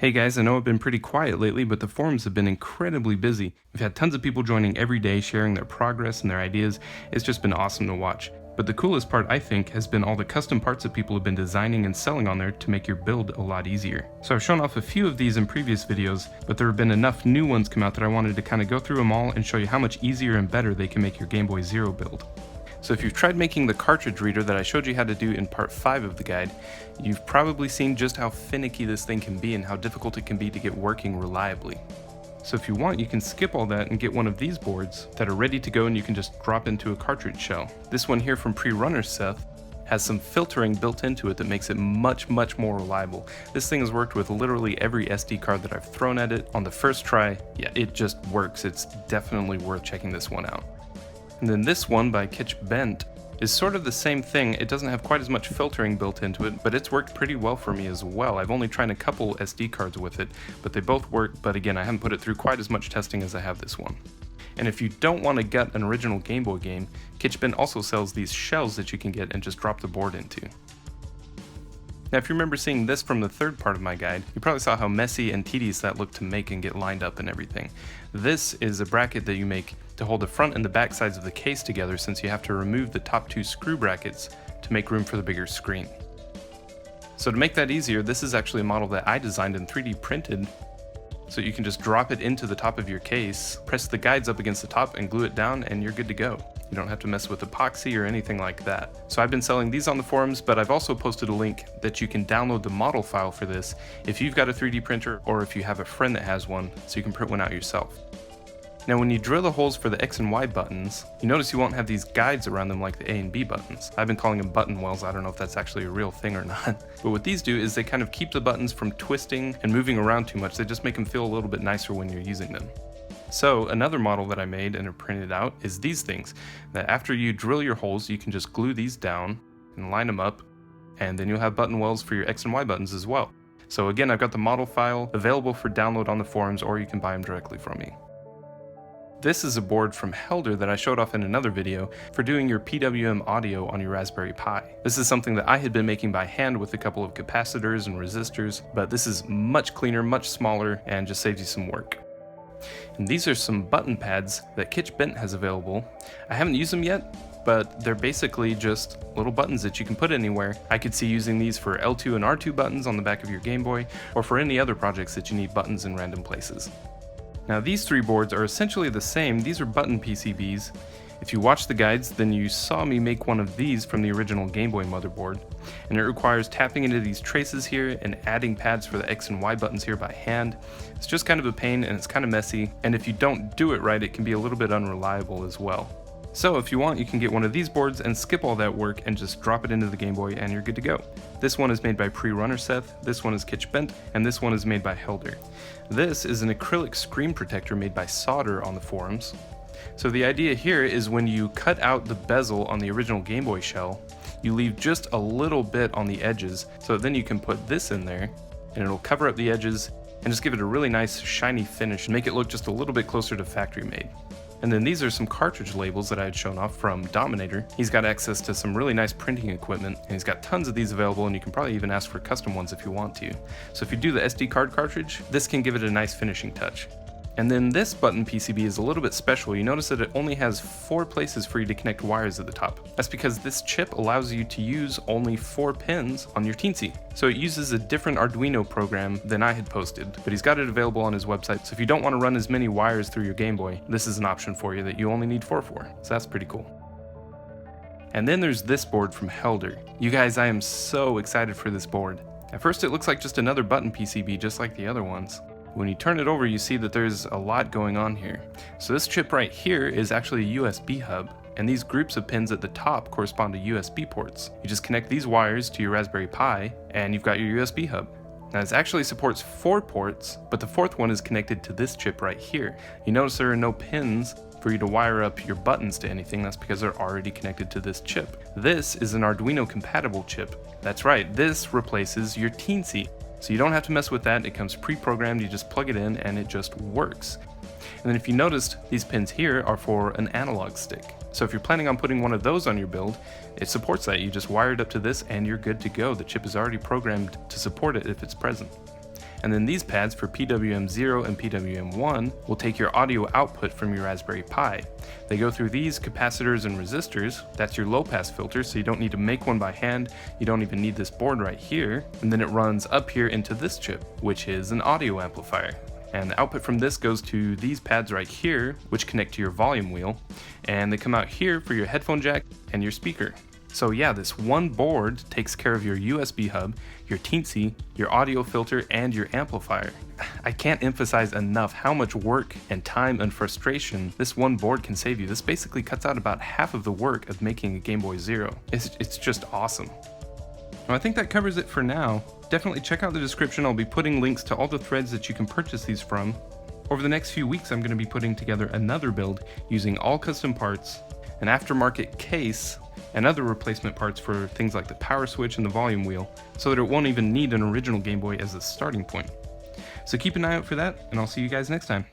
Hey guys, I know I've been pretty quiet lately, but the forums have been incredibly busy. We've had tons of people joining every day, sharing their progress and their ideas. It's just been awesome to watch. But the coolest part, I think, has been all the custom parts that people have been designing and selling on there to make your build a lot easier. So I've shown off a few of these in previous videos, but there have been enough new ones come out that I wanted to kind of go through them all and show you how much easier and better they can make your Game Boy Zero build. So if you've tried making the cartridge reader that I showed you how to do in part 5 of the guide, you've probably seen just how finicky this thing can be and how difficult it can be to get working reliably. So if you want, you can skip all that and get one of these boards that are ready to go and you can just drop into a cartridge shell. This one here from Pre-Runner Seth has some filtering built into it that makes it much more reliable. This thing has worked with literally every SD card that I've thrown at it on the first try. Yeah, it just works. It's definitely worth checking this one out. And then this one by Pcbs is sort of the same thing. It doesn't have quite as much filtering built into it, but it's worked pretty well for me as well. I've only tried a couple SD cards with it, but they both work, but again, I haven't put it through quite as much testing as I have this one. And if you don't want to gut an original Game Boy game, Pcbs also sells these shells that you can get and just drop the board into. Now if you remember seeing this from the third part of my guide, you probably saw how messy and tedious that looked to make and get lined up and everything. This is a bracket that you make to hold the front and the back sides of the case together, since you have to remove the top two screw brackets to make room for the bigger screen. So to make that easier, this is actually a model that I designed and 3D printed, so you can just drop it into the top of your case, press the guides up against the top and glue it down, and you're good to go. You don't have to mess with epoxy or anything like that. So I've been selling these on the forums, but I've also posted a link that you can download the model file for this if you've got a 3D printer or if you have a friend that has one, so you can print one out yourself. Now when you drill the holes for the X and Y buttons, you notice you won't have these guides around them like the A and B buttons. I've been calling them button wells. I don't know if that's actually a real thing or not. But what these do is they kind of keep the buttons from twisting and moving around too much. They just make them feel a little bit nicer when you're using them. So another model that I made and have printed out is these things. That after you drill your holes, you can just glue these down and line them up, and then you'll have button wells for your X and Y buttons as well. So again, I've got the model file available for download on the forums, or you can buy them directly from me. This is a board from Helder that I showed off in another video for doing your PWM audio on your Raspberry Pi. This is something that I had been making by hand with a couple of capacitors and resistors, but this is much cleaner, much smaller, and just saves you some work. And these are some button pads that Pcbs has available. I haven't used them yet, but they're basically just little buttons that you can put anywhere. I could see using these for L2 and R2 buttons on the back of your Game Boy, or for any other projects that you need buttons in random places. Now these three boards are essentially the same. These are button PCBs. If you watch the guides, then you saw me make one of these from the original Game Boy motherboard, and it requires tapping into these traces here and adding pads for the X and Y buttons here by hand. It's just kind of a pain and it's kind of messy, and if you don't do it right, it can be a little bit unreliable as well. So if you want, you can get one of these boards and skip all that work and just drop it into the Game Boy and you're good to go. This one is made by Pre-Runner Seth, this one is Pcbs, and this one is made by Helder. This is an acrylic screen protector made by Solder on the forums. So the idea here is when you cut out the bezel on the original Game Boy shell, you leave just a little bit on the edges, so then you can put this in there and it'll cover up the edges and just give it a really nice shiny finish and make it look just a little bit closer to factory made. And then these are some cartridge labels that I had shown off from Dominator. He's got access to some really nice printing equipment, and he's got tons of these available, and you can probably even ask for custom ones if you want to. So if you do the SD card cartridge, this can give it a nice finishing touch. And then this button PCB is a little bit special. You notice that it only has 4 places for you to connect wires at the top. That's because this chip allows you to use only 4 pins on your Teensy. So it uses a different Arduino program than I had posted, but he's got it available on his website. So if you don't want to run as many wires through your Game Boy, this is an option for you that you only need 4 for. So that's pretty cool. And then there's this board from Helder. You guys, I am so excited for this board. At first it looks like just another button PCB just like the other ones. When you turn it over, you see that there's a lot going on here. So this chip right here is actually a USB hub, and these groups of pins at the top correspond to USB ports. You just connect these wires to your Raspberry Pi, and you've got your USB hub. Now this actually supports 4 ports, but the 4th one is connected to this chip right here. You notice there are no pins for you to wire up your buttons to anything. That's because they're already connected to this chip. This is an Arduino compatible chip. That's right, this replaces your Teensy. So you don't have to mess with that. It comes pre-programmed, you just plug it in and it just works. And then if you noticed, these pins here are for an analog stick. So if you're planning on putting one of those on your build, it supports that. You just wire it up to this and you're good to go. The chip is already programmed to support it if it's present. And then these pads for PWM0 and PWM1 will take your audio output from your Raspberry Pi. They go through these capacitors and resistors. That's your low pass filter, so you don't need to make one by hand. You don't even need this board right here. And then it runs up here into this chip, which is an audio amplifier. And the output from this goes to these pads right here, which connect to your volume wheel, and they come out here for your headphone jack and your speaker. So yeah, this one board takes care of your USB hub, your Teensy, your audio filter, and your amplifier. I can't emphasize enough how much work and time and frustration this one board can save you. This basically cuts out about half of the work of making a Game Boy Zero. It's just awesome. Well, I think that covers it for now. Definitely check out the description. I'll be putting links to all the threads that you can purchase these from. Over the next few weeks, I'm going to be putting together another build using all custom parts, an aftermarket case, and other replacement parts for things like the power switch and the volume wheel, so that it won't even need an original Game Boy as a starting point. So keep an eye out for that, and I'll see you guys next time.